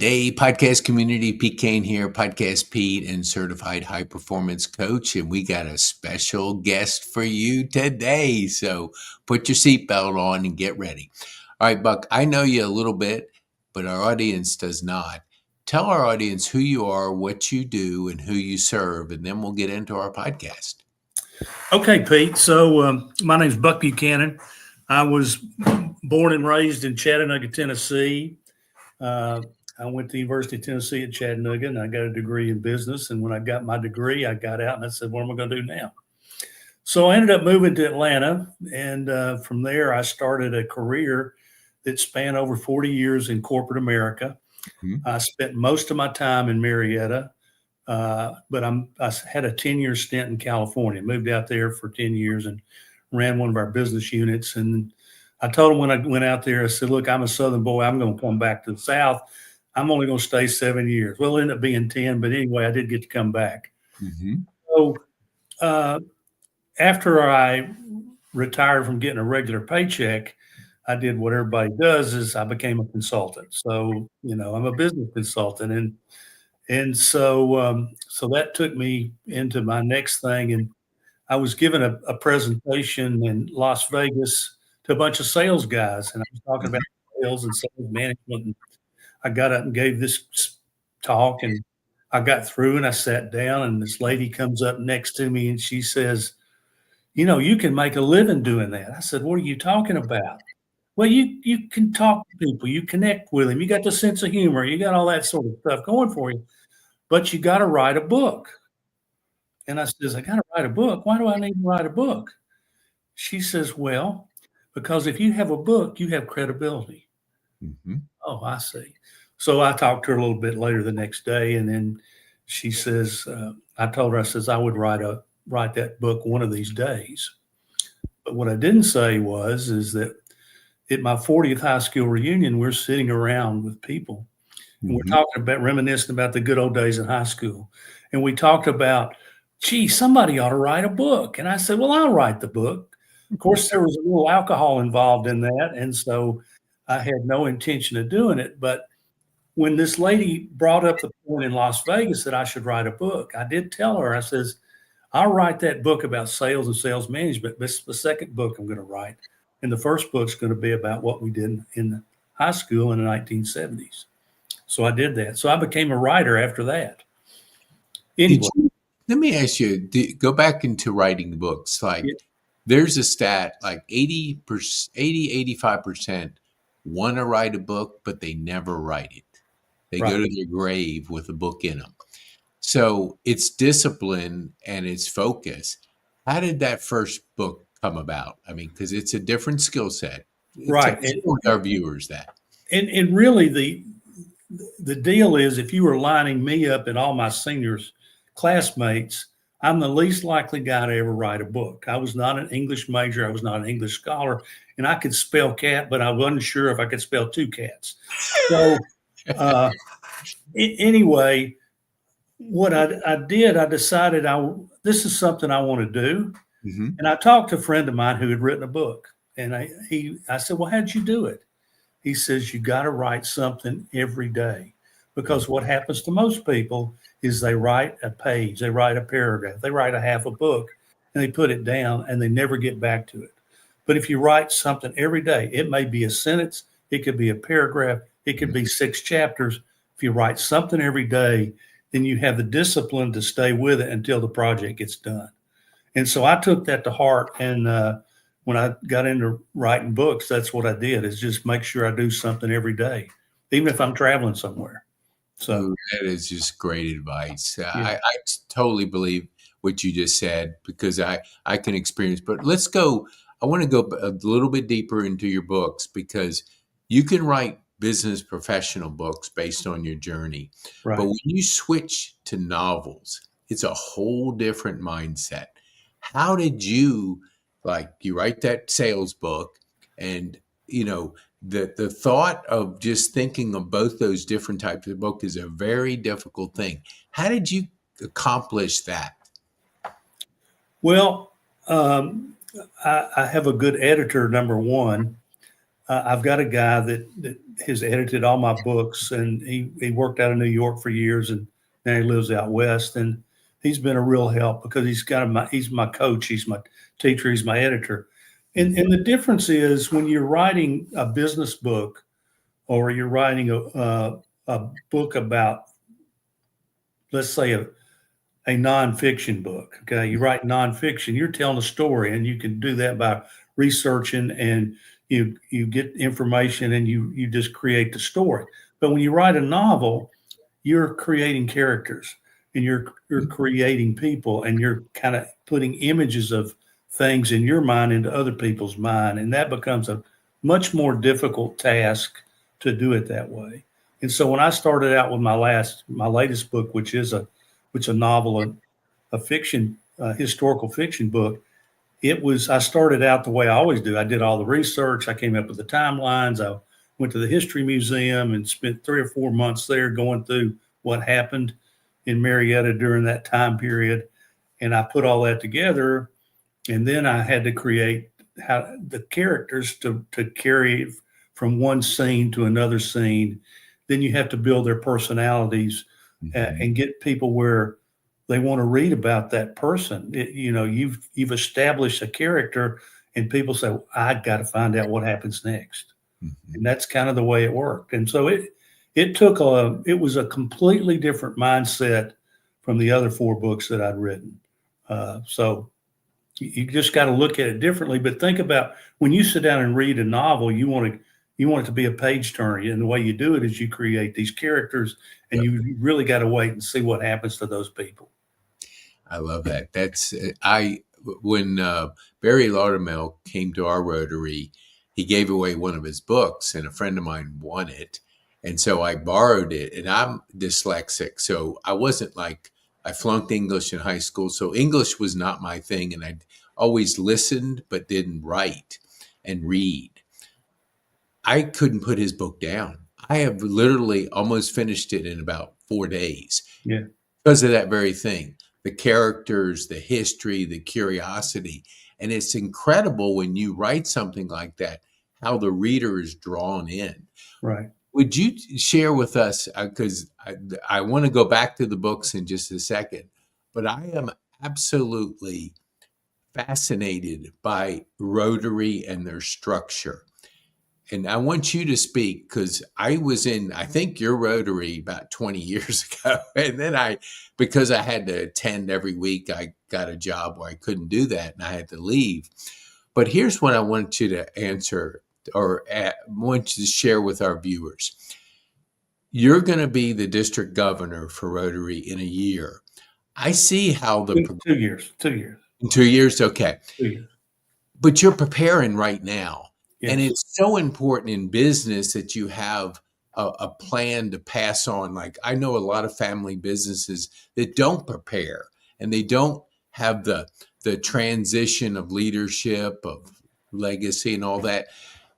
Hey, podcast community, Pete Kane here, Podcast Pete and certified high performance coach. And we got a special guest for you today. So put your seatbelt on and get ready. All right, Buck, I know you a little bit, but our audience does not. Tell our audience who you are, what you do, and who you serve, and then we'll get into our podcast. Okay, Pete. So my name's Buck Buchanan. I was born and raised in Chattanooga, Tennessee. I went to the University of Tennessee at Chattanooga, and I got a degree in business. And when I got my degree, I got out and I said, what am I going to do now? So I ended up moving to Atlanta. And from there, I started a career that spanned over 40 years in corporate America. Mm-hmm. I spent most of my time in Marietta, but I had a 10-year stint in California, moved out there for 10 years and ran one of our business units. And I told him when I went out there, I said, look, I'm a Southern boy. I'm going to come back to the South. I'm only going to stay 7 years. Well, it ended up being 10, but anyway, I did get to come back. Mm-hmm. So after I retired from getting a regular paycheck, I did what everybody does is I became a consultant. So, I'm a business consultant. And so that took me into my next thing. And I was given a presentation in Las Vegas to a bunch of sales guys. And I was talking about sales and sales management. And I got up and gave this talk, and I got through and I sat down, and this lady comes up next to me and she says, you can make a living doing that. I said, what are you talking about? Well, you can talk to people, you connect with them, you got the sense of humor, you got all that sort of stuff going for you, but you got to write a book. And I says, I got to write a book. Why do I need to write a book? She says, well, because if you have a book, you have credibility. Mm-hmm. Oh, I see. So I talked to her a little bit later the next day, and then she says, I told her, I says, I would write that book one of these days. But what I didn't say is that at my 40th high school reunion, we're sitting around with people, and mm-hmm. we're talking about reminiscing about the good old days in high school. And we talked about, gee, somebody ought to write a book. And I said, well, I'll write the book. Of course, there was a little alcohol involved in that. And so I had no intention of doing it. But when this lady brought up the point in Las Vegas that I should write a book, I did tell her, I says, I'll write that book about sales and sales management. This is the second book I'm going to write. And the first book's going to be about what we did in high school in the 1970s. So I did that. So I became a writer after that. Anyway. Let me ask you, go back into writing books. There's a stat, like 85% want to write a book, but they never write it. They go to their grave with a book in them. So it's discipline and it's focus. How did that first book come about? I mean, because it's a different skill set. Right. Tell our viewers that. And really the deal is, if you were lining me up and all my seniors classmates, I'm the least likely guy to ever write a book. I was not an English major. I was not an English scholar, and I could spell cat, but I wasn't sure if I could spell two cats. So anyway, what I did, I decided this is something I want to do. Mm-hmm. And I talked to a friend of mine who had written a book, and I said, well, how'd you do it? He says, you got to write something every day, because what happens to most people is they write a page, they write a paragraph, they write a half a book, and they put it down and they never get back to it. But if you write something every day, it may be a sentence, it could be a paragraph, it could be 6 chapters. If you write something every day, then you have the discipline to stay with it until the project gets done. And so I took that to heart. And when I got into writing books, that's what I did, is just make sure I do something every day, even if I'm traveling somewhere. So that is just great advice. Yeah. I totally believe what you just said, because I can experience, but I want to go a little bit deeper into your books, because you can write business professional books based on your journey. Right. But when you switch to novels, it's a whole different mindset. How did you write that sales book, and, the thought of just thinking of both those different types of book is a very difficult thing. How did you accomplish that? Well, I have a good editor, number one. I've got a guy that has edited all my books, and he worked out of New York for years, and now he lives out west. And he's been a real help because he's my coach, he's my teacher, he's my editor. And the difference is when you're writing a business book or you're writing a book about, let's say, a nonfiction book. Okay, you write nonfiction, you're telling a story, and you can do that by researching, and you get information, and you just create the story. But when you write a novel, you're creating characters, and you're creating people, and you're kind of putting images of things in your mind into other people's mind, and that becomes a much more difficult task to do it that way. And so when I started out with my latest book, which is a novel, a fiction, historical fiction book, I started out the way I always do. I did all the research. I came up with the timelines. I went to the history museum and spent 3 or 4 months there going through what happened in Marietta during that time period. And I put all that together. And then I had to create the characters to carry it from one scene to another scene. Then you have to build their personalities and get people where they want to read about that person. You've established a character, and people say, well, I got to find out what happens next. And that's kind of the way it worked. And so it was a completely different mindset from the other 4 books that I'd written. So you just got to look at it differently. But think about when you sit down and read a novel, you want it to be a page turner. And the way you do it is you create these characters, and you really got to wait and see what happens to those people. I love that. When Barry Laudermilk came to our Rotary, he gave away one of his books, and a friend of mine won it. And so I borrowed it, and I'm dyslexic. So I wasn't I flunked English in high school. So English was not my thing. And I always listened, but didn't write and read. I couldn't put his book down. I have literally almost finished it in about 4 days. Yeah. Because of that very thing, the characters, the history, the curiosity. And it's incredible when you write something like that, how the reader is drawn in. Right. Would you share with us, because I want to go back to the books in just a second, but I am absolutely fascinated by Rotary and their structure. And I want you to speak, because I was in, I think, your Rotary about 20 years ago. And then because I had to attend every week, I got a job where I couldn't do that, and I had to leave. But here's what I want you to answer, or want you to share with our viewers. You're going to be the district governor for Rotary in a year. I see how 2 years. 2 years. In 2 years, okay. 2 years. But you're preparing right now. Yes. And it's so important in business that you have a plan to pass on. Like, I know a lot of family businesses that don't prepare, and they don't have the transition of leadership, of legacy, and all that.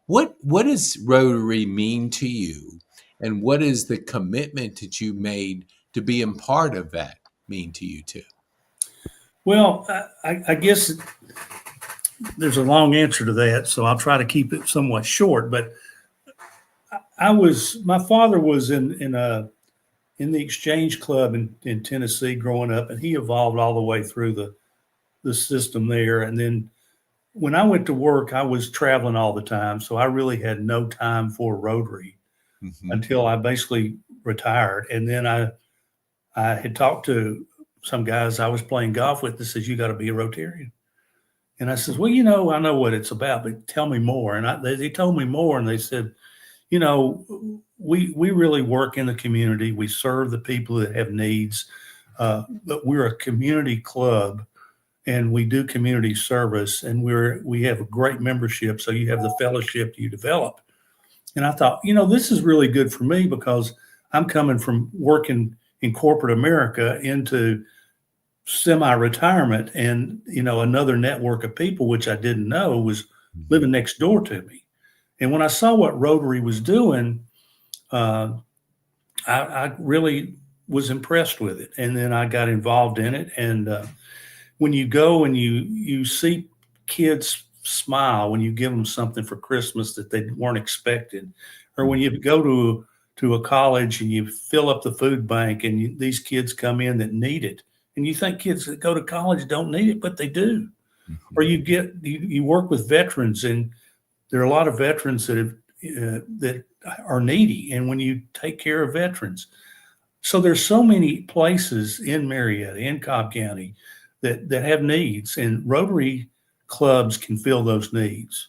What does Rotary mean to you, and what is the commitment that you made to being part of that mean to you too? Well, I guess there's a long answer to that, so I'll try to keep it somewhat short. But my father was in the exchange club in Tennessee growing up, and he evolved all the way through the system there. And then when I went to work, I was traveling all the time, so I really had no time for Rotary until I basically retired. And then I had talked to some guys I was playing golf with that says, you got to be a Rotarian. And I says, well, I know what it's about, but tell me more. And they told me more, and they said, we really work in the community. We serve the people that have needs, but we're a community club, and we do community service, and we have a great membership. So you have the fellowship you develop. And I thought, this is really good for me, because I'm coming from working in corporate America into semi-retirement, and another network of people, which I didn't know, was living next door to me. And when I saw what Rotary was doing, I really was impressed with it. And then I got involved in it. And when you go and you see kids smile when you give them something for Christmas that they weren't expecting, or when you go to a college and you fill up the food bank and these kids come in that need it, and you think kids that go to college don't need it, but they do. Or you work with veterans, and there are a lot of veterans that are needy, and when you take care of veterans, so there's so many places in Marietta, in Cobb County, that have needs, and Rotary clubs can fill those needs.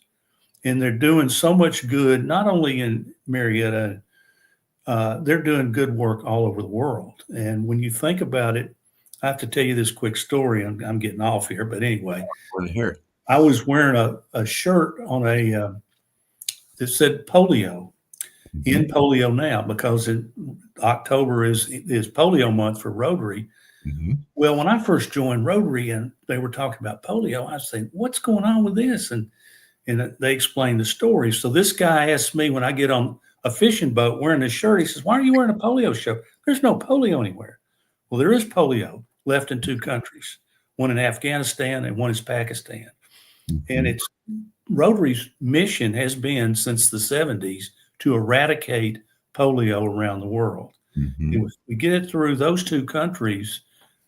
And they're doing so much good, not only in Marietta, they're doing good work all over the world. And when you think about it, I have to tell you this quick story. I'm getting off here, but anyway, I want to hear it. I was wearing a shirt on that said polio, in polio now, because October is polio month for Rotary. Well, when I first joined Rotary and they were talking about polio, I was saying, what's going on with this? And they explained the story. So this guy asked me when I get on a fishing boat wearing this shirt, he says, why are you wearing a polio shirt? There's no polio anywhere. Well, there is polio left in 2 countries, one in Afghanistan and one is Pakistan. And it's Rotary's mission has been since the 70s to eradicate polio around the world. If we get it through those 2 countries,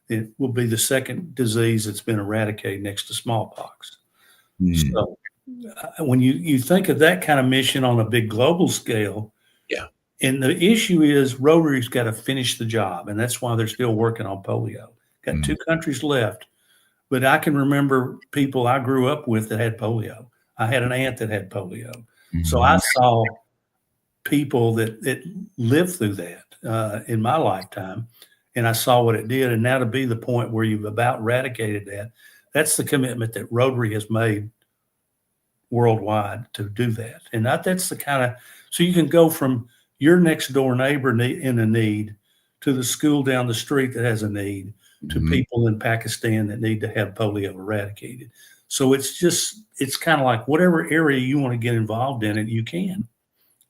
it will be the second disease that's been eradicated next to smallpox. So when you think of that kind of mission on a big global scale, and the issue is Rotary's got to finish the job, and that's why they're still working on polio. Got 2 countries left, but I can remember people I grew up with that had polio. I had an aunt that had polio. So I saw people that lived through that in my lifetime, and I saw what it did. And now to be the point where you've about eradicated that, that's the commitment that Rotary has made worldwide to do that. And that's the kind of, so you can go from your next door neighbor in a need to the school down the street that has a need to people in Pakistan that need to have polio eradicated. So it's kind of like whatever area you want to get involved in it, you can,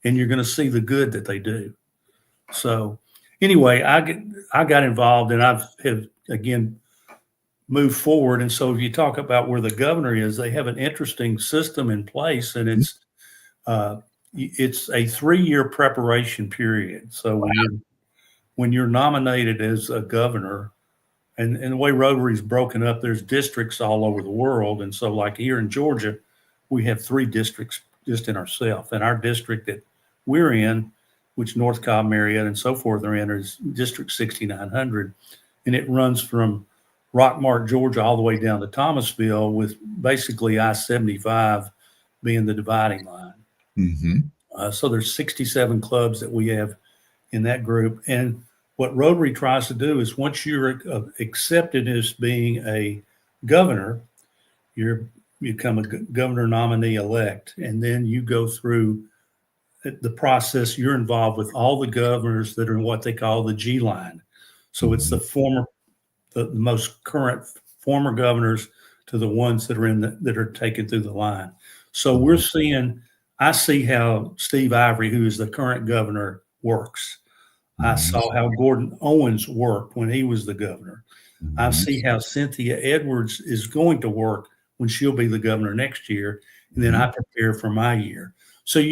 and you're going to see the good that they do. So anyway, I got involved, and have again moved forward. And so if you talk about where the governor is, they have an interesting system in place, and it's a 3-year preparation period. So when you're nominated as a governor, and the way Rotary is broken up, there's districts all over the world. And so like here in Georgia, we have 3 districts just in ourselves. And our district that we're in, which North Cobb, Marietta, and so forth are in, is District 6900. And it runs from Rockmart, Georgia, all the way down to Thomasville, with basically I-75 being the dividing line. So there's 67 clubs that we have in that group. And what Rotary tries to do is once you're accepted as being a governor, you become a governor nominee elect, and then you go through the process. You're involved with all the governors that are in what they call the G line. So it's the most current former governors to the ones that are that are taken through the line. So I see how Steve Ivory, who is the current governor, works. I saw how Gordon Owens worked when he was the governor. I see how Cynthia Edwards is going to work when she'll be the governor next year. And then I prepare for my year. So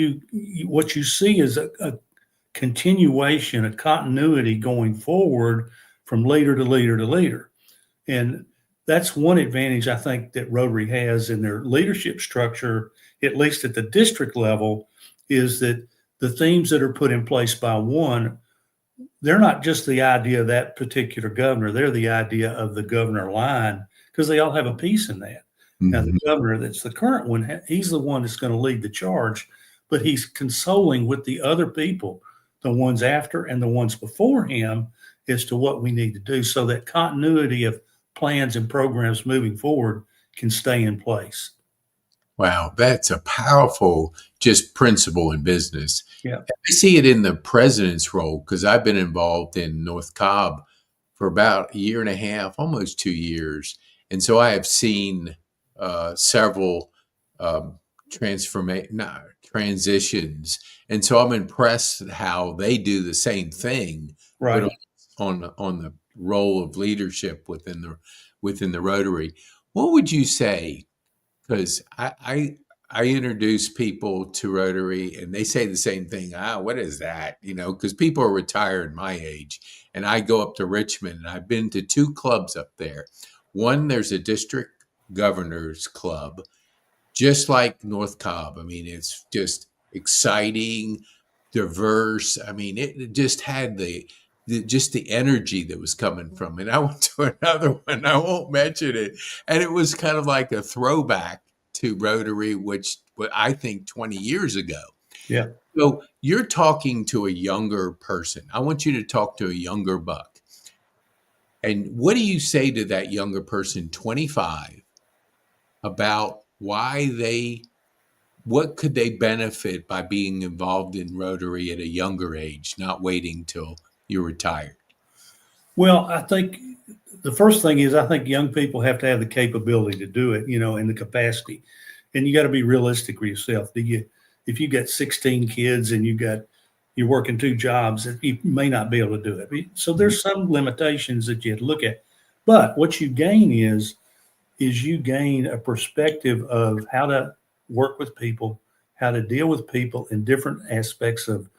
what you see is a continuation, a continuity going forward from leader to leader to leader. And that's one advantage I think that Rotary has in their leadership structure, at least at the district level, is that the themes that are put in place by one, they're not just the idea of that particular governor. They're the idea of the governor line, because they all have a piece in that. Now, the governor that's the current one, he's the one that's going to lead the charge, but he's consoling with the other people, the ones after and the ones before him, as to what we need to do so that continuity of plans and programs moving forward can stay in place. Wow, that's a powerful just principle in business. Yeah. I see it in the president's role, because I've been involved in North Cobb for about a year and a half, almost 2 years. And so I have seen several transitions. And so I'm impressed how they do the same thing, right, but on the role of leadership within the Rotary. What would you say, because I introduce people to Rotary, and they say the same thing. What is that? Because people are retired my age, and I go up to Richmond, and I've been to two clubs up there. One, there's a District Governor's Club, just like North Cobb. I mean, it's just exciting, diverse. I mean, it just had just the energy that was coming from it. I went to another one, I won't mention it, and it was kind of like a throwback to Rotary, which I think 20 years ago. Yeah. So you're talking to a younger person. I want you to talk to a younger buck. And what do you say to that younger person, 25, about what could they benefit by being involved in Rotary at a younger age, not waiting till you're retired? Well, I think the first thing is I think young people have to have the capability to do it, and the capacity. And you got to be realistic with yourself. If you got 16 kids and you're working two jobs, you may not be able to do it. So there's some limitations that you have to look at. But what you gain is you gain a perspective of how to work with people, how to deal with people in different aspects of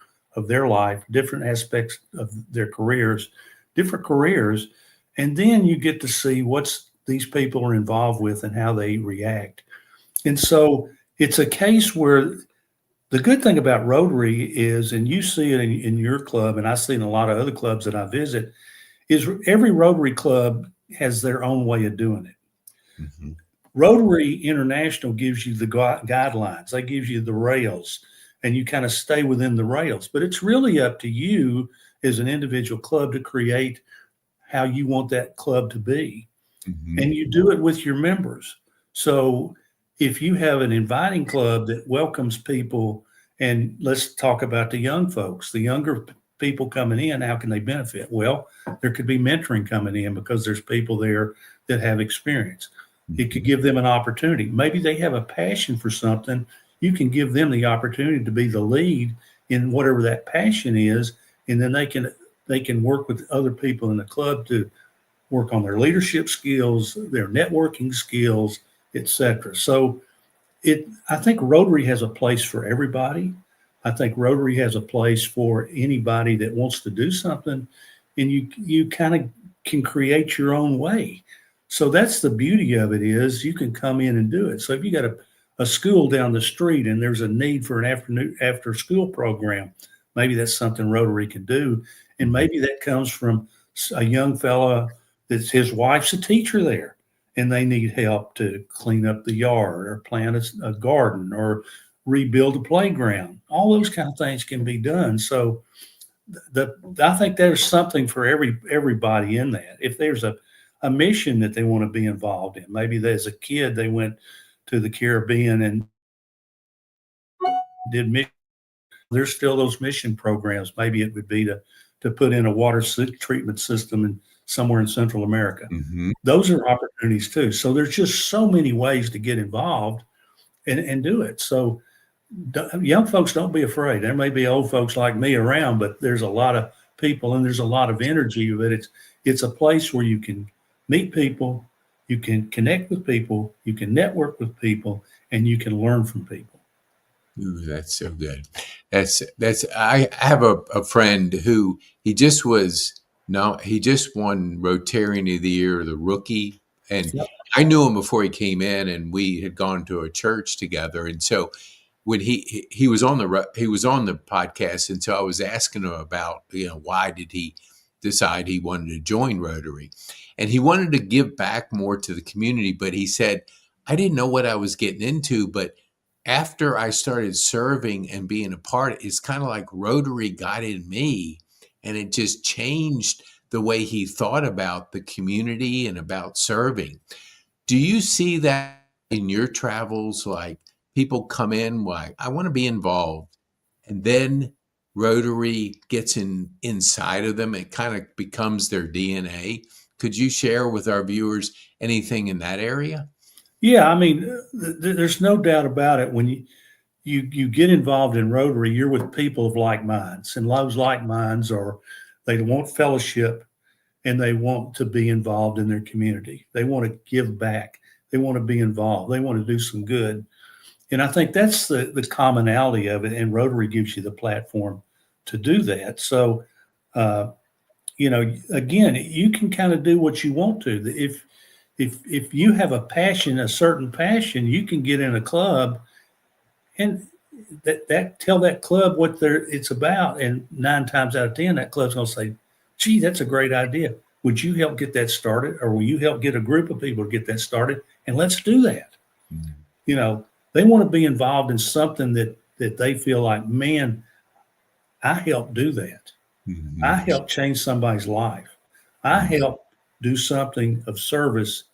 their life, different aspects of their careers, different careers. And then you get to see what these people are involved with and how they react. And so it's a case where the good thing about Rotary is, and you see it in your club, and I see in a lot of other clubs that I visit, is every Rotary club has their own way of doing it. Mm-hmm. Rotary International gives you the guidelines. They give you the rails, and you kind of stay within the rails. But it's really up to you as an individual club to create how you want that club to be. Mm-hmm. And you do it with your members. So if you have an inviting club that welcomes people, and let's talk about the young folks, the younger people coming in, how can they benefit? Well, there could be mentoring coming in because there's people there that have experience. It could give them an opportunity. Maybe they have a passion for something. You can give them the opportunity to be the lead in whatever that passion is, and then they can work with other people in the club to work on their leadership skills, their networking skills, etc. So I think Rotary has a place for everybody. I think Rotary has a place for anybody that wants to do something, and you kind of can create your own way. So that's the beauty of it, is you can come in and do it. So if you got a school down the street and there's a need for an after school program, maybe that's something Rotary can do. And maybe that comes from a young fella that's his wife's a teacher there, and they need help to clean up the yard or plant a garden or rebuild a playground. All those kind of things can be done. So I think there's something for everybody in that. If there's a mission that they want to be involved in, maybe as a kid they went to the Caribbean and did mission. There's still those mission programs. Maybe it would be to put in a water treatment system somewhere in Central America. Mm-hmm. Those are opportunities too. So there's just so many ways to get involved and do it. So young folks, don't be afraid. There may be old folks like me around, but there's a lot of people and there's a lot of energy. But it's a place where you can meet people, you can connect with people, you can network with people, and you can learn from people. Ooh, that's so good. I have a friend who he just won Rotarian of the Year, the rookie. And Yep. I knew him before he came in, and we had gone to a church together. And so when he was on the podcast, and so I was asking him about, why did he decide he wanted to join Rotary? And he wanted to give back more to the community, but he said, I didn't know what I was getting into, but after I started serving and being a part, it's kind of like Rotary guided me, and it just changed the way he thought about the community and about serving. Do you see that in your travels? Like, people come in, like, I want to be involved, and then Rotary gets inside of them. It kind of becomes their DNA. Could you share with our viewers anything in that area? Yeah, I mean, there's no doubt about it. When you get involved in Rotary, you're with people of like minds, and those like minds they want fellowship, and they want to be involved in their community. They want to give back. They want to be involved. They want to do some good. And I think that's the commonality of it. And Rotary gives you the platform to do that. So, again, you can kind of do what you want to. If you have a passion, a certain passion, you can get in a club and that tell that club what it's about, and 9 times out of 10, that club's going to say, "Gee, that's a great idea. Would you help get that started, or will you help get a group of people to get that started? And let's do that." Mm-hmm. They want to be involved in something that they feel like, man, I helped do that. Mm-hmm. I helped change somebody's life. I helped do something of service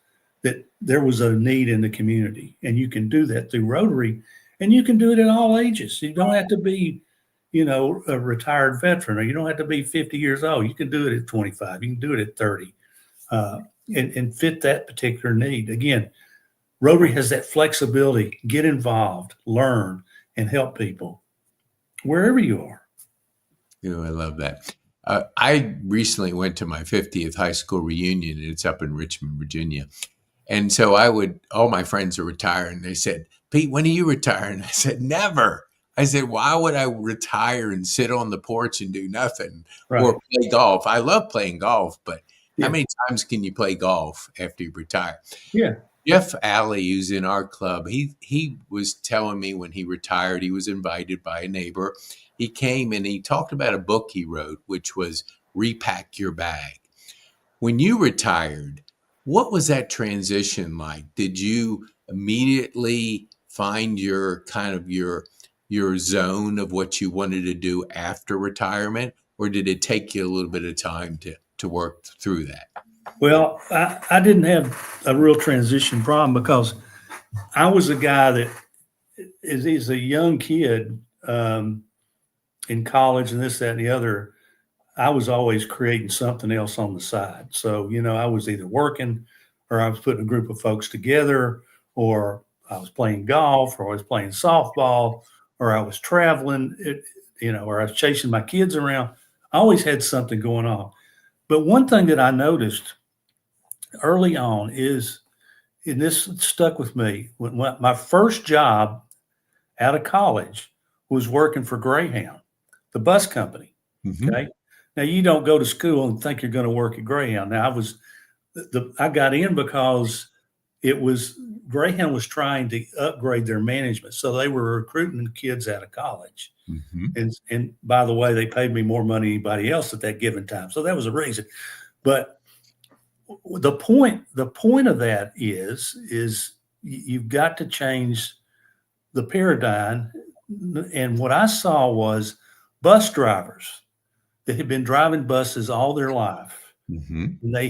that there was a need in the community. And you can do that through Rotary, and you can do it at all ages. You don't have to be, a retired veteran, or you don't have to be 50 years old. You can do it at 25. You can do it at 30, and fit that particular need. Again, Rotary has that flexibility. Get involved, learn, and help people wherever you are. I love that. I recently went to my 50th high school reunion, and it's up in Richmond, Virginia. And so all my friends are retiring. They said, "Pete, when are you retiring?" I said, "Never." I said, "Why would I retire and sit on the porch and do nothing or play golf?" I love playing golf, but how many times can you play golf after you retire? Yeah. Jeff Alley, who's in our club, he was telling me when he retired, he was invited by a neighbor. He came and he talked about a book he wrote, which was Repack Your Bag. When you retired, what was that transition like? Did you immediately find your zone of what you wanted to do after retirement, or did it take you a little bit of time to work through that? Well, I didn't have a real transition problem, because I was a guy that is a young kid in college and this, that, and the other. I was always creating something else on the side. So, I was either working, or I was putting a group of folks together, or I was playing golf, or I was playing softball, or I was traveling, or I was chasing my kids around. I always had something going on. But one thing that I noticed early on is, and this stuck with me, when my first job out of college was working for Greyhound, the bus company. Mm-hmm. Okay. Now, you don't go to school and think you're going to work at Greyhound. Now, I got in because Greyhound was trying to upgrade their management. So they were recruiting kids out of college. Mm-hmm. And by the way, they paid me more money than anybody else at that given time. So that was a reason. But the point of that is you've got to change the paradigm. And what I saw was bus drivers that had been driving buses all their life. Mm-hmm. And they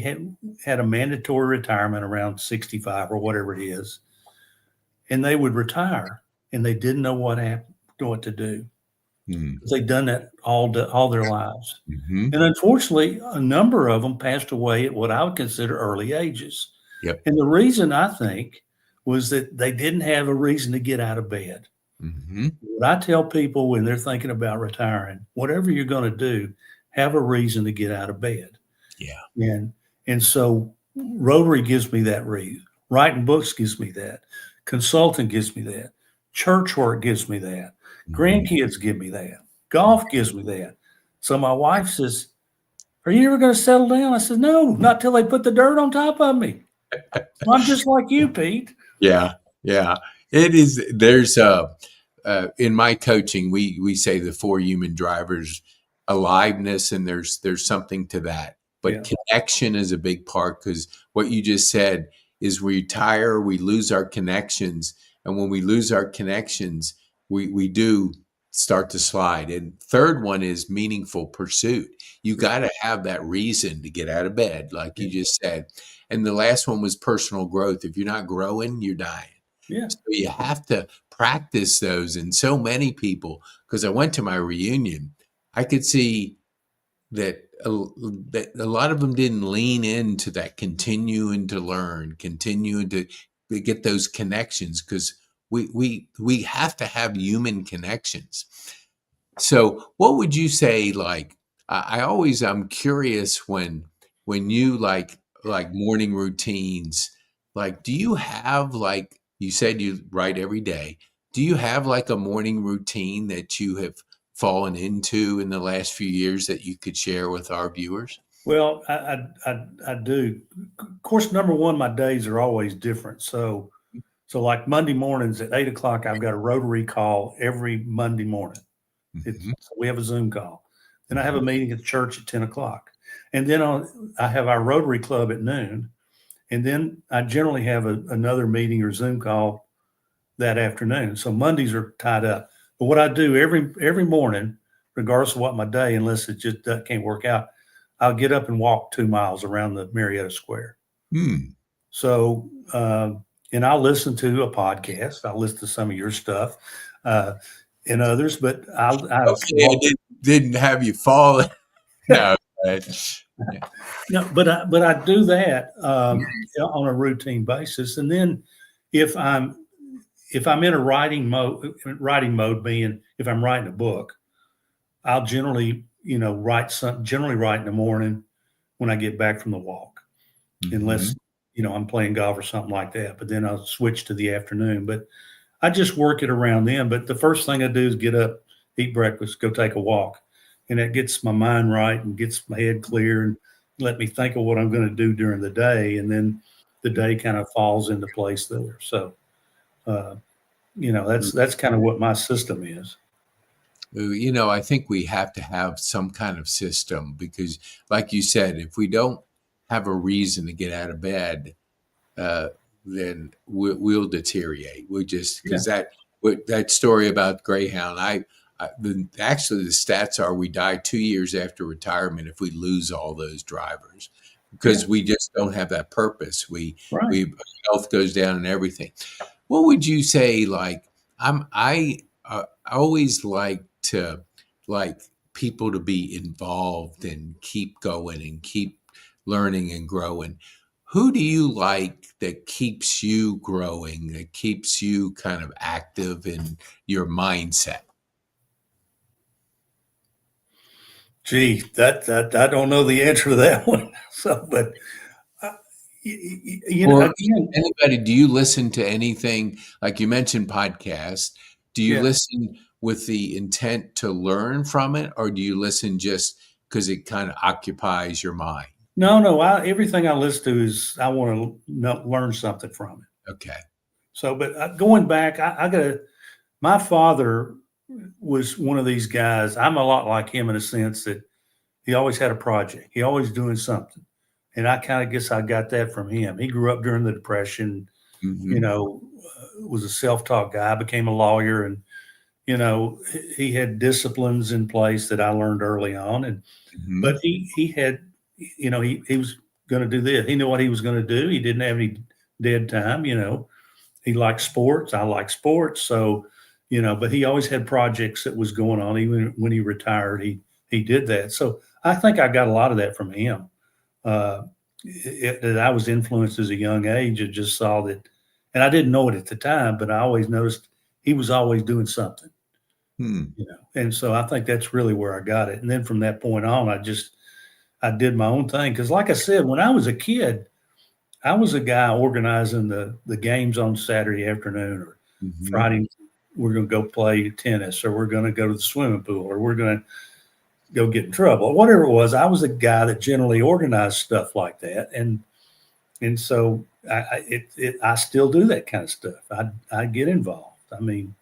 had a mandatory retirement around 65 or whatever it is. And they would retire, and they didn't know what to do. Mm-hmm. They'd done that all their lives. Mm-hmm. And unfortunately, a number of them passed away at what I would consider early ages. Yep. And the reason, I think, was that they didn't have a reason to get out of bed. Mm-hmm. What I tell people when they're thinking about retiring, whatever you're going to do, have a reason to get out of bed. Yeah. And so Rotary gives me that reason. Writing books gives me that. Consulting gives me that. Church work gives me that. Mm-hmm. Grandkids give me that. Golf gives me that. So my wife says, "Are you ever going to settle down?" I said, "No, not till they put the dirt on top of me." I'm just like you, Pete. Yeah. It is. There's in my coaching, we say the 4 human drivers: aliveness, and there's something to that. But connection is a big part, because what you just said is, we retire, we lose our connections, and when we lose our connections, we do start to slide. And third one is meaningful pursuit. You got to have that reason to get out of bed, like you just said. And the last one was personal growth. If you're not growing, you're dying. Yeah. So you have to practice those. And so many people, because I went to my reunion, I could see that a lot of them didn't lean into that, continuing to learn, continuing to get those connections, because we have to have human connections. So what would you say, like, I'm curious when you like morning routines, like, do you have, like, you said you write every day. Do you have like a morning routine that you have fallen into in the last few years that you could share with our viewers? Well, I do. Of course, number one, my days are always different. So like Monday mornings at 8 o'clock, I've got a Rotary call every Monday morning. Mhm, So we have a Zoom call. Then I have a mhm. meeting at church at 10 o'clock. And then I have our Rotary Club at noon. And then I generally have another meeting or Zoom call that afternoon. So Mondays are tied up. But what I do every morning, regardless of what my day, unless it just can't work out, I'll get up and walk 2 miles around the Marietta Square. Hmm. So, and I'll listen to a podcast. I'll listen to some of your stuff and others, but I Okay, I walk. didn't have you fall. No, yeah. No, but I do that on a routine basis, and then if I'm if I'm in a writing mode, being if I'm writing a book, I'll generally generally write in the morning when I get back from the walk, unless Mhm. I'm playing golf or something like that. But then I'll switch to the afternoon. But I just work it around them. But the first thing I do is get up, eat breakfast, go take a walk. And that gets my mind right and gets my head clear and let me think of what I'm going to do during the day. And then the day kind of falls into place there. So, uh, that's kind of what my system is. I think we have to have some kind of system because, like you said, if we don't have a reason to get out of bed, uh, then we'll deteriorate. We just Yeah. because that story about Greyhound, actually the stats are we die 2 years after retirement if we lose all those drivers Yeah. because we just don't have that purpose. Right. We health goes down and everything. What would you say? Like I always like to like people to be involved and keep going and keep learning and growing. Who do you like that keeps you growing, that keeps you kind of active in your mindset? Gee, that I don't know the answer to that one. So, but uh, Or again, anybody, do you listen to anything like you mentioned podcasts? Do you yeah. listen with the intent to learn from it, or do you listen just because it kind of occupies your mind? No, no. Everything I listen to is I want to learn something from it. Okay. So, but going back, I got to. My father was one of these guys. I'm a lot like him in a sense that he always had a project. He always doing something, and I kind of guess I got that from him. He grew up during the Depression. Mhm. Was a self-taught guy. Became a lawyer, and he had disciplines in place that I learned early on. And but Mhm. he had, he was going to do this. He knew what he was going to do. He didn't have any dead time. He liked sports. I like sports. So, but he always had projects that was going on. Even when he retired, he did that. So I think I got a lot of that from him. Uh, that I was influenced as a young age. I just saw that, and I didn't know it at the time, but I always noticed he was always doing something. Hmm. And so I think that's really where I got it. And then from that point on, I did my own thing because, like I said, when I was a kid, I was a guy organizing the games on Saturday afternoon or Mhm. Friday. We're going to go play tennis, or we're going to go to the swimming pool, or we're going to go get in trouble, whatever it was. I was a guy that generally organized stuff like that, and so I still do that kind of stuff. I get involved. I mean,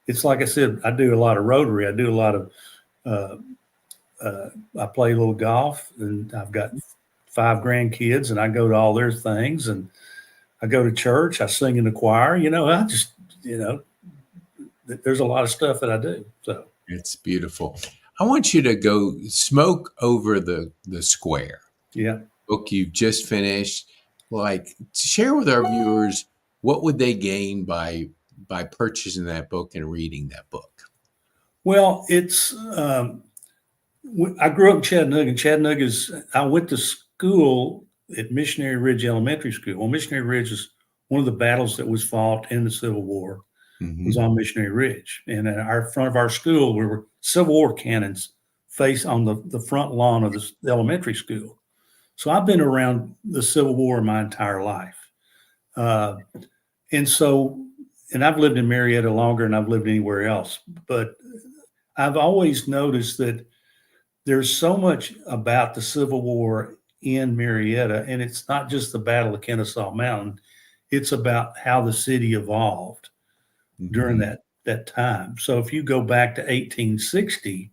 it's like I said, I do a lot of Rotary. I do a lot of uh, I play a little golf, and I've got 5 grandkids, and I go to all their things, and I go to church. I sing in the choir. I just there's a lot of stuff that I do. So It's beautiful. I want you to go smoke over the square. yeah. Book you've just finished. Like, share with our viewers what would they gain by purchasing that book and reading that book. Well, it's I grew up in Chattanooga. And I went to school at Missionary Ridge Elementary School. Well, Missionary Ridge is one of the battles that was fought in the Civil War. Was Mhm. on Missionary Ridge, and at our front of our school, we were Civil War cannons face on the front lawn of the elementary school. So I've been around the Civil War my entire life. Uh, and so, and I've lived in Marietta longer than I've lived anywhere else, but I've always noticed that there's so much about the Civil War in Marietta, and it's not just the Battle of Kennesaw Mountain. It's about how the city evolved during that time. So if you go back to 1860,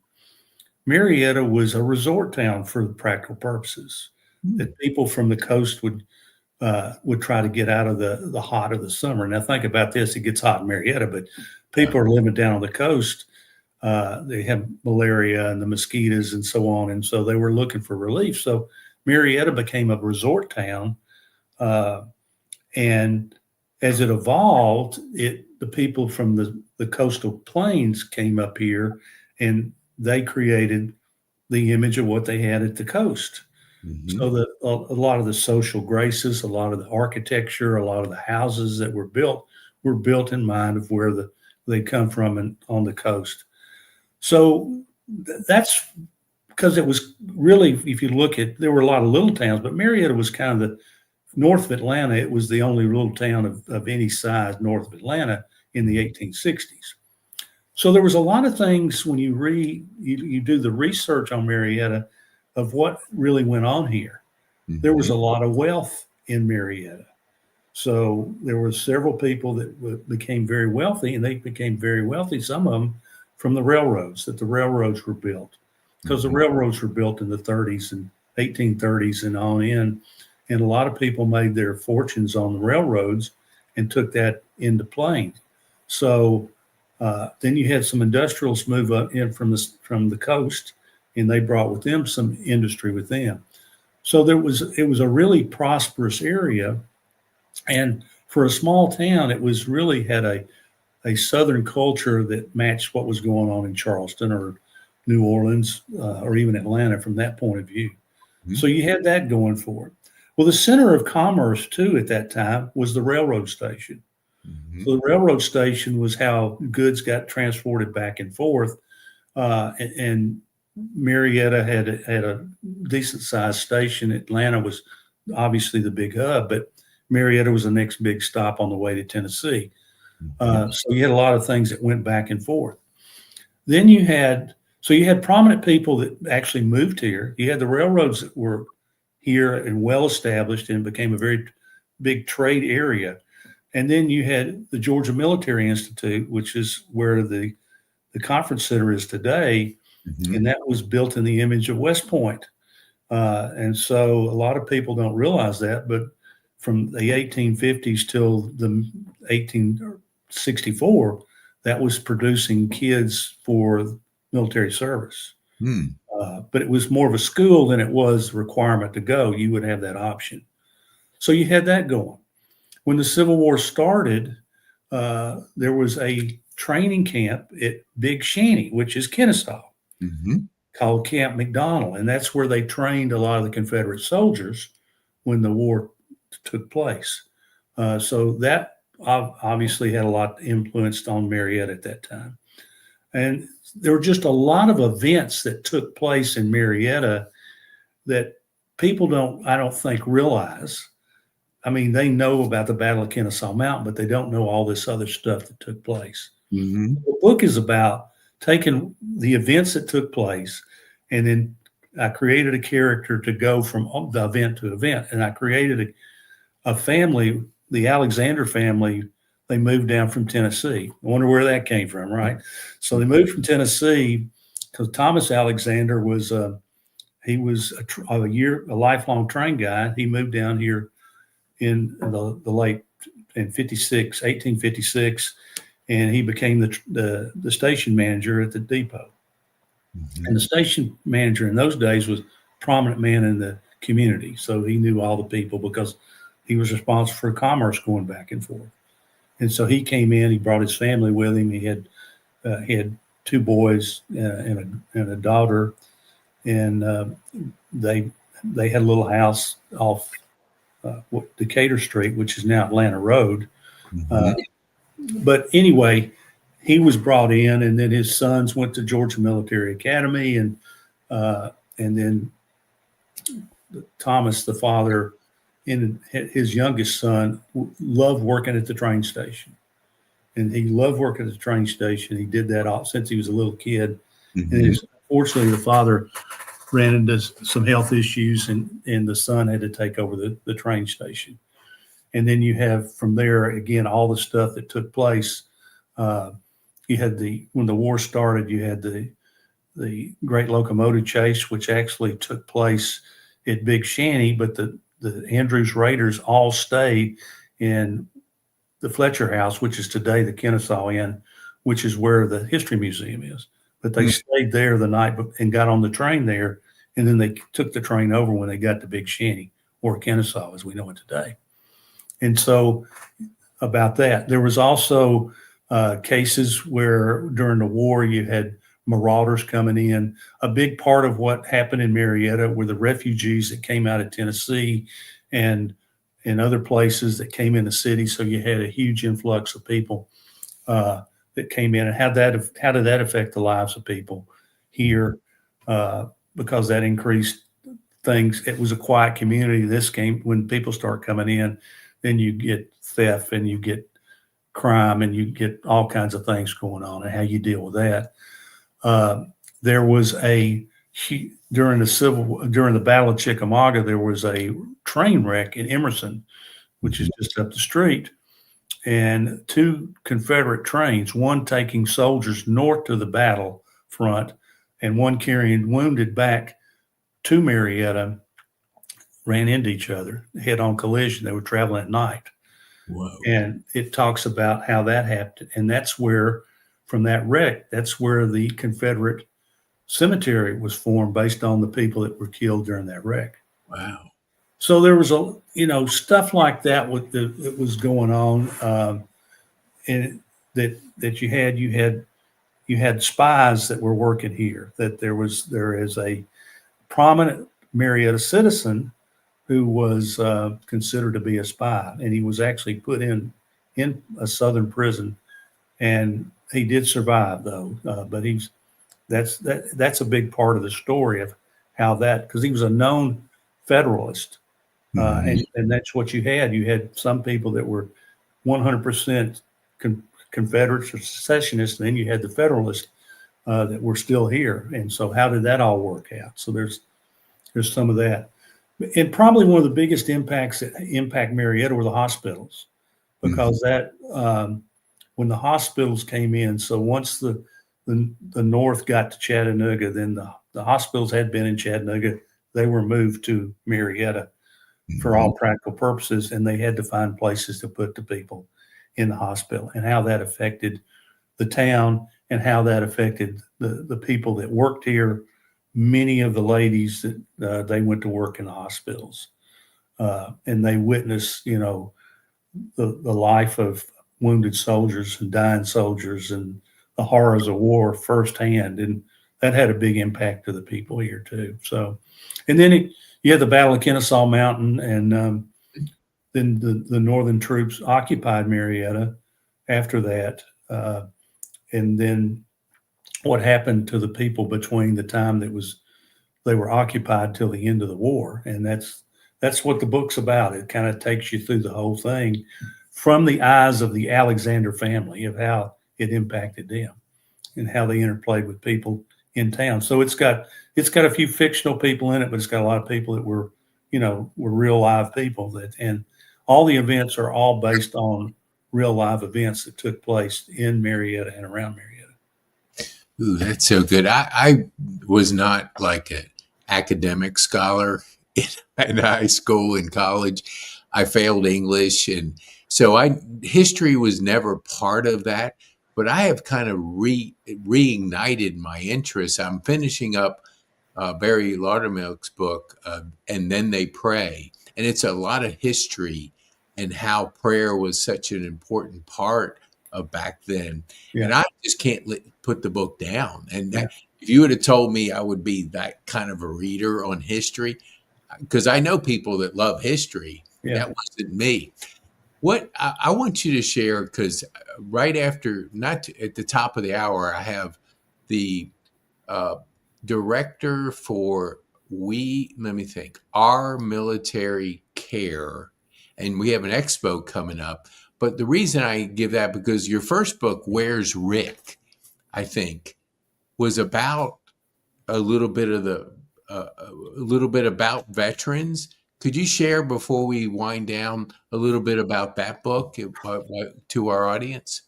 Marietta was a resort town for practical purposes. That people from the coast would try to get out of the hot of the summer. Now think about this: it gets hot in Marietta, but people are living down on the coast. They have malaria and the mosquitoes and so on, and so they were looking for relief. So Marietta became a resort town, and as it evolved, the people from the coastal plains came up here, and they created the image of what they had at the coast. So a lot of the social graces, a lot of the architecture, a lot of the houses that were built in mind of where they come from and on the coast. So that's because it was really, if you look at, there were a lot of little towns, but Marietta was kind of the north of Atlanta. It was the only little town of any size north of Atlanta in the 1860s. So there was a lot of things when you do the research on Marietta of what really went on here. There was a lot of wealth in Marietta. So there were several people that became very wealthy, and they became very wealthy, some of them from the railroads, that the railroads were built, because the railroads were built in the 30s and 1830s and on in. And a lot of people made their fortunes on the railroads and took that into Plain. So then you had some industrials move up in from the coast, and they brought with them some industry with them. So it was a really prosperous area. And for a small town, it was really had a Southern culture that matched what was going on in Charleston or New Orleans or even Atlanta from that point of view. So you had that going for it. Well, the center of commerce, too, at that time was the railroad station. So the railroad station was how goods got transported back and forth. And Marietta had a decent-sized station. Atlanta was obviously the big hub, but Marietta was the next big stop on the way to Tennessee. So you had a lot of things that went back and forth. Then you had prominent people that actually moved here. You had the railroads that were here and well established and became a very big trade area. And then you had the Georgia Military Institute, which is where the conference center is today. And that was built in the image of West Point. And so a lot of people don't realize that, but from the 1850s till the 1864, that was producing kids for military service. But it was more of a school than it was a requirement to go. You would have that option. So you had that going. When the Civil War started, there was a training camp at Big Shanty, which is Kennesaw, called Camp McDonald. And that's where they trained a lot of the Confederate soldiers when the war took place. So that obviously had a lot influenced on Marietta at that time. And there were just a lot of events that took place in Marietta that people I don't think realize. I mean, they know about the Battle of Kennesaw Mountain, but they don't know all this other stuff that took place. The book is about taking the events that took place, and then I created a character to go from the event to event. And I created a family, the Alexander family. They moved down from Tennessee. I wonder where that came from, right? So they moved from Tennessee because Thomas Alexander was a lifelong train guy. He moved down here in the late in 1856, and he became the station manager at the depot. And the station manager in those days was a prominent man in the community, so he knew all the people because he was responsible for commerce going back and forth. And so he came in. He brought his family with him. He had two boys and a daughter, and they had a little house off Decatur Street, which is now Atlanta Road. But anyway, he was brought in, and then his sons went to Georgia Military Academy, and then Thomas, the father, and his youngest son loved working at the train station. And he loved working at the train station. He did that all since he was a little kid. And unfortunately, the father ran into some health issues, and the son had to take over the train station. And then you have from there, again, all the stuff that took place. You had when the war started, you had the Great Locomotive Chase, which actually took place at Big Shanty, but the Andrews Raiders all stayed in the Fletcher House, which is today the Kennesaw Inn, which is where the History Museum is. But they stayed there the night and got on the train there, and then they took the train over when they got to Big Shanty, or Kennesaw as we know it today. And so about that, there was also cases where during the war you had marauders coming in. A big part of what happened in Marietta were the refugees that came out of Tennessee and other places that came in the city. So you had a huge influx of people that came in. And how did that affect the lives of people here? Because that increased things. It was a quiet community. This came when people start coming in, then you get theft and you get crime and you get all kinds of things going on, and how you deal with that. There was during the Battle of Chickamauga, there was a train wreck in Emerson, which is just up the street, and two Confederate trains, one taking soldiers north to the battle front and one carrying wounded back to Marietta, ran into each other, head-on collision. They were traveling at night. Whoa. And it talks about how that happened. And that's where, from that wreck, that's where the Confederate cemetery was formed based on the people that were killed during that wreck. Wow. So there was stuff like that that was going on, and that you had spies that were working here. That there is a prominent Marietta citizen who was considered to be a spy, and he was actually put in a southern prison, and he did survive though. But that's a big part of the story of how that, because he was a known Federalist, and that's what you had. You had some people that were 100% Confederates or secessionists, and then you had the Federalists that were still here. And so, how did that all work out? So there's some of that. And probably one of the biggest impacts that impact Marietta were the hospitals, because that when the hospitals came in, so once the North got to Chattanooga, then the hospitals had been in Chattanooga. They were moved to Marietta for all practical purposes, and they had to find places to put the people in the hospital, and how that affected the town and how that affected the people that worked here. Many of the ladies that they went to work in the hospitals, and they witnessed, the life of wounded soldiers and dying soldiers and the horrors of war firsthand, and that had a big impact to the people here too. So, and then you had the Battle of Kennesaw Mountain, and then the Northern troops occupied Marietta after that, and then what happened to the people between the time they were occupied till the end of the war. And that's what the book's about. It kind of takes you through the whole thing from the eyes of the Alexander family, of how it impacted them and how they interplayed with people in town. So it's got a few fictional people in it, but it's got a lot of people that were real live people, and all the events are all based on real live events that took place in Marietta and around Marietta. Ooh, that's so good. I was not like an academic scholar in high school and college. I failed English, and so history was never part of that. But I have kind of reignited my interest. I'm finishing up Barry Laudermilk's book, And Then They Pray, and it's a lot of history and how prayer was such an important part of back then. Yeah. And I just can't put the book down. And if you would have told me I would be that kind of a reader on history, because I know people that love history, that wasn't me. What I want you to share, because right after, at the top of the hour, I have the director for let me think, our military care, and we have an expo coming up. But the reason I give that, because your first book, Where's Rick, I think, was about a little bit of a little bit about veterans. Could you share, before we wind down, a little bit about that book to our audience?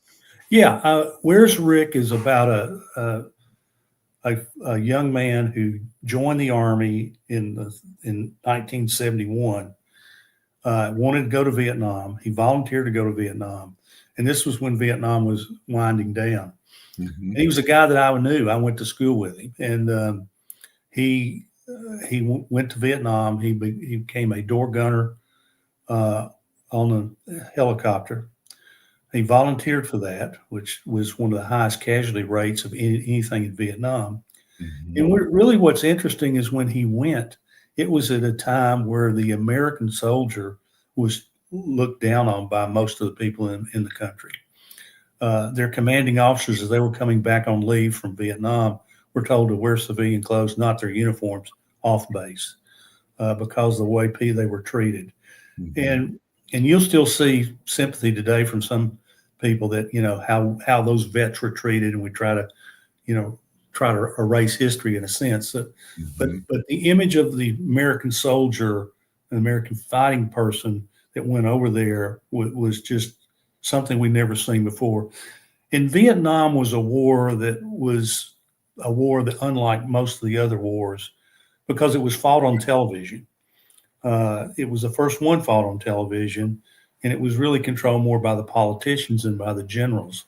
Yeah, Where's Rick is about a young man who joined the Army in 1971. Wanted to go to Vietnam. He volunteered to go to Vietnam, and this was when Vietnam was winding down. Mm-hmm. And he was a guy that I knew. I went to school with him, and he went to Vietnam. He became a door gunner on a helicopter. He volunteered for that, which was one of the highest casualty rates of anything in Vietnam. Mm-hmm. And really what's interesting is when he went, it was at a time where the American soldier was looked down on by most of the people in the country. Their commanding officers, as they were coming back on leave from Vietnam, were told to wear civilian clothes, not their uniforms, off base because of the way they were treated. Mm-hmm. And you'll still see sympathy today from some people that, you know, how those vets were treated, and we try to erase history in a sense. Mm-hmm. But the image of the American soldier, an American fighting person that went over there was just something we'd never seen before. And Vietnam was a war that, unlike most of the other wars, because it was fought on television. It was the first one fought on television, and it was really controlled more by the politicians than by the generals.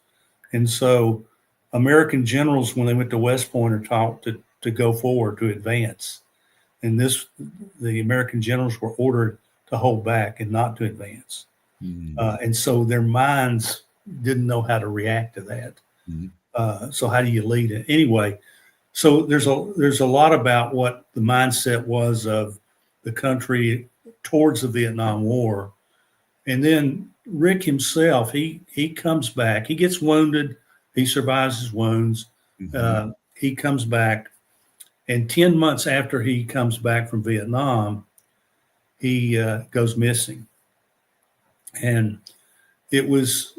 And so American generals, when they went to West Point, are taught to go forward, to advance. And the American generals were ordered to hold back and not to advance. Mm-hmm. And so their minds didn't know how to react to that. Mm-hmm. So how do you lead it? Anyway, so there's a lot about what the mindset was of the country towards the Vietnam War. And then Rick himself, he comes back. He gets wounded. He survives his wounds. Mm-hmm. He comes back. And 10 months after he comes back from Vietnam, he goes missing. And here's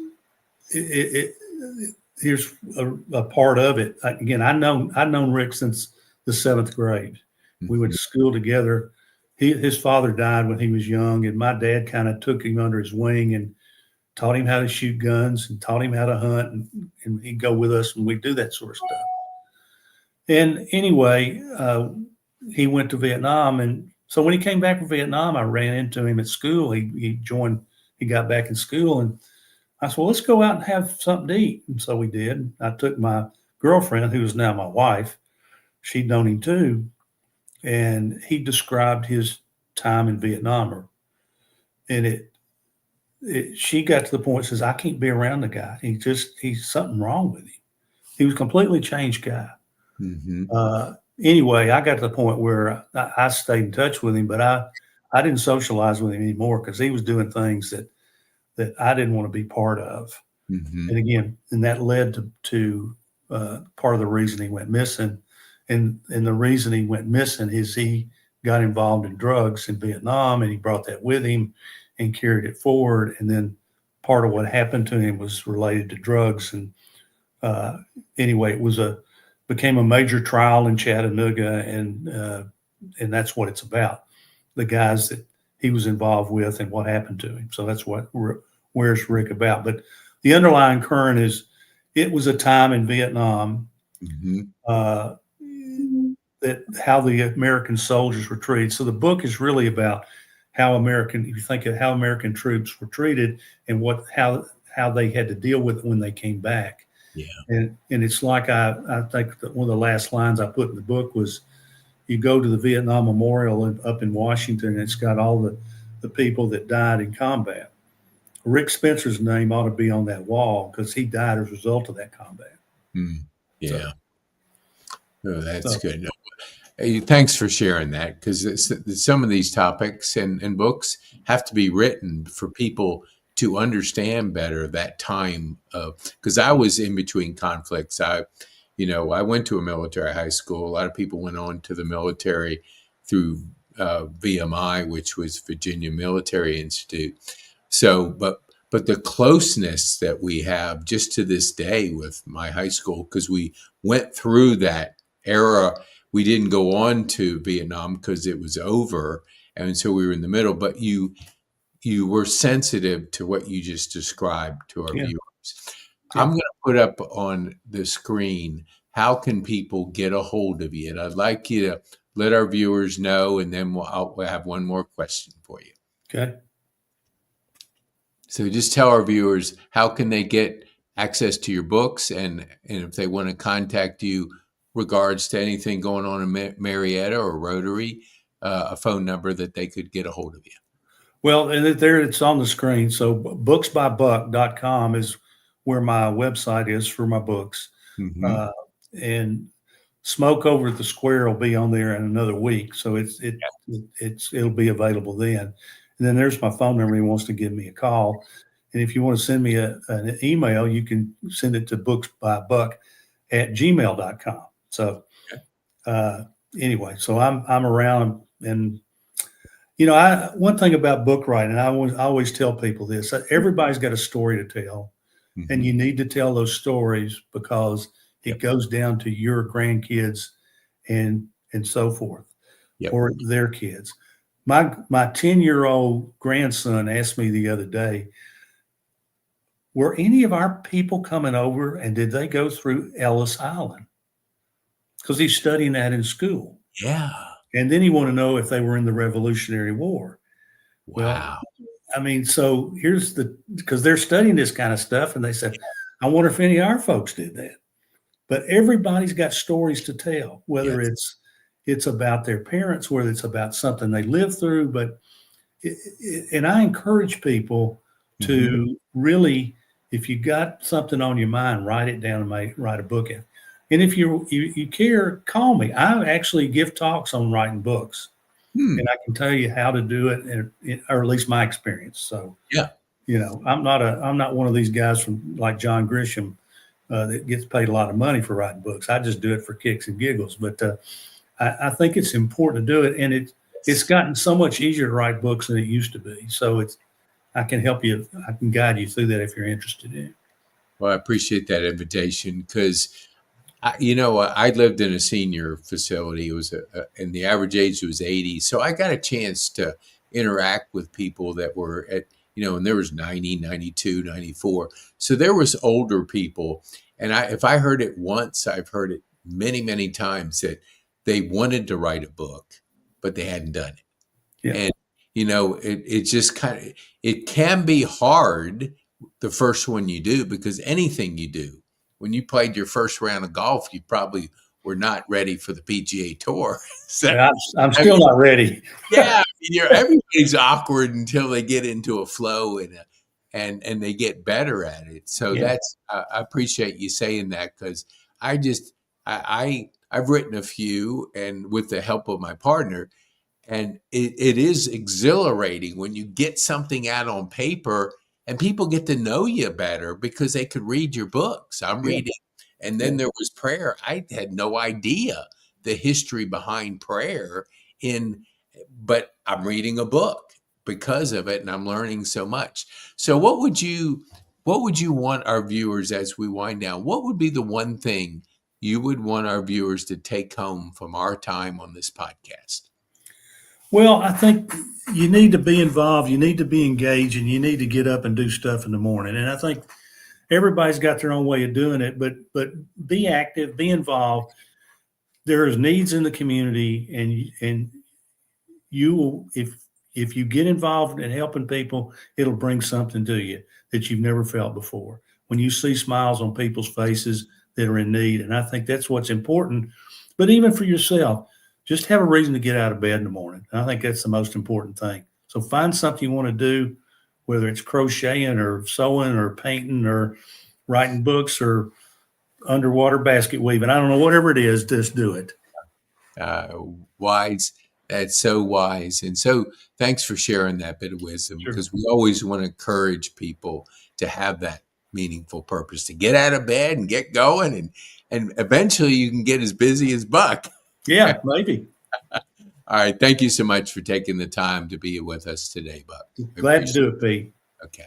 a part of it. Again, I've known Rick since the 7th grade. Mm-hmm. We went to school together. His father died when he was young, and my dad kind of took him under his wing and taught him how to shoot guns and taught him how to hunt, and he'd go with us and we'd do that sort of stuff. And anyway, he went to Vietnam, and so when he came back from Vietnam, I ran into him at school. He got back in school, and I said, well, let's go out and have something to eat. And so we did. I took my girlfriend, who is now my wife. She'd known him too. And he described his time in Vietnam. And she got to the point, says, I can't be around the guy. He's something wrong with him. He was a completely changed guy. Mm-hmm. Anyway, I got to the point where I stayed in touch with him, but I didn't socialize with him anymore because he was doing things that I didn't want to be part of. Mm-hmm. And again, that led to part of the reason he went missing. And the reason he went missing is he got involved in drugs in Vietnam, and he brought that with him and carried it forward. And then part of what happened to him was related to drugs. And anyway, it became a major trial in Chattanooga, and that's what it's about. The guys that he was involved with and what happened to him. So that's what Where's Rick about. But the underlying current is it was a time in Vietnam. Mm-hmm. That how the American soldiers were treated. So the book is really about if you think of how American troops were treated and how they had to deal with it when they came back. Yeah. And it's like I think that one of the last lines I put in the book was, you go to the Vietnam Memorial up in Washington, and it's got all the people that died in combat. Rick Spencer's name ought to be on that wall because he died as a result of that combat. Yeah. Oh, that's good. No, hey, thanks for sharing that, because some of these topics and books have to be written for people to understand better that time. Because I was in between conflicts. I went to a military high school. A lot of people went on to the military through VMI, which was Virginia Military Institute. So, but the closeness that we have just to this day with my high school, because we went through that era. We didn't go on to Vietnam because it was over, and so we were in the middle. But you were sensitive to what you just described to our viewers. Yeah. I'm going to put up on the screen, how can people get a hold of you? And I'd like you to let our viewers know, and then we'll have one more question for you. Okay. So just tell our viewers, how can they get access to your books, and if they want to contact you regards to anything going on in Marietta or Rotary, a phone number that they could get a hold of you. Well, and there it's on the screen. So booksbybuck.com is where my website is for my books. Mm-hmm. And Smoke Over at the Square will be on there in another week. So it'll be available then. And then there's my phone number. He wants to give me a call. And if you want to send me an email, you can send it to booksbybuck@gmail.com. So anyway, so I'm around. And one thing about book writing, I always tell people this: everybody's got a story to tell, mm-hmm. and you need to tell those stories because it goes down to your grandkids and so forth, or their kids. My 10-year-old grandson asked me the other day, were any of our people coming over, and did they go through Ellis Island? Because he's studying that in school. Yeah. And then he wanted to know if they were in the Revolutionary War. Wow. Well, I mean, so because they're studying this kind of stuff, and they said, I wonder if any of our folks did that. But everybody's got stories to tell, whether it's about their parents, whether it's about something they lived through. And I encourage people to really, if you got something on your mind, write it down and write a book in. And if you care, call me. I actually give talks on writing books, and I can tell you how to do it, or at least my experience. So I'm not one of these guys from like John Grisham that gets paid a lot of money for writing books. I just do it for kicks and giggles. But I think it's important to do it, and it's gotten so much easier to write books than it used to be. So I can help you. I can guide you through that if you're interested in it. Well, I appreciate that invitation because, I lived in a senior facility. It was and the average age was 80. So I got a chance to interact with people that were at, and there was 90, 92, 94. So there was older people. And if I heard it once, I've heard it many, many times that they wanted to write a book, but they hadn't done it. Yeah. And, it just it can be hard the first one you do, because anything you do, when you played your first round of golf, you probably were not ready for the PGA Tour. So, I'm still not ready. Yeah, everybody's awkward until they get into a flow and they get better at it. So that's I appreciate you saying that, because I've written a few, and with the help of my partner, and it is exhilarating when you get something out on paper and people get to know you better because they could read your books. I'm reading. And then there was prayer. I had no idea the history behind prayer but I'm reading a book because of it, and I'm learning so much. So what would you want our viewers, as we wind down, what would be the one thing you would want our viewers to take home from our time on this podcast? Well, I think you need to be involved, you need to be engaged, and you need to get up and do stuff in the morning. And I think everybody's got their own way of doing it, but be active, be involved. There's needs in the community, and you will, if you get involved in helping people, it'll bring something to you that you've never felt before. When you see smiles on people's faces that are in need, and I think that's what's important. But even for yourself, just have a reason to get out of bed in the morning. And I think that's the most important thing. So find something you want to do, whether it's crocheting or sewing or painting or writing books or underwater basket weaving. I don't know, whatever it is, just do it. Wise. That's so wise. And so thanks for sharing that bit of wisdom, because we always want to encourage people to have that meaningful purpose, to get out of bed and get going. And eventually you can get as busy as Buck. Yeah, maybe. All right. Thank you so much for taking the time to be with us today, Buck. Glad to do it, Pete. Okay.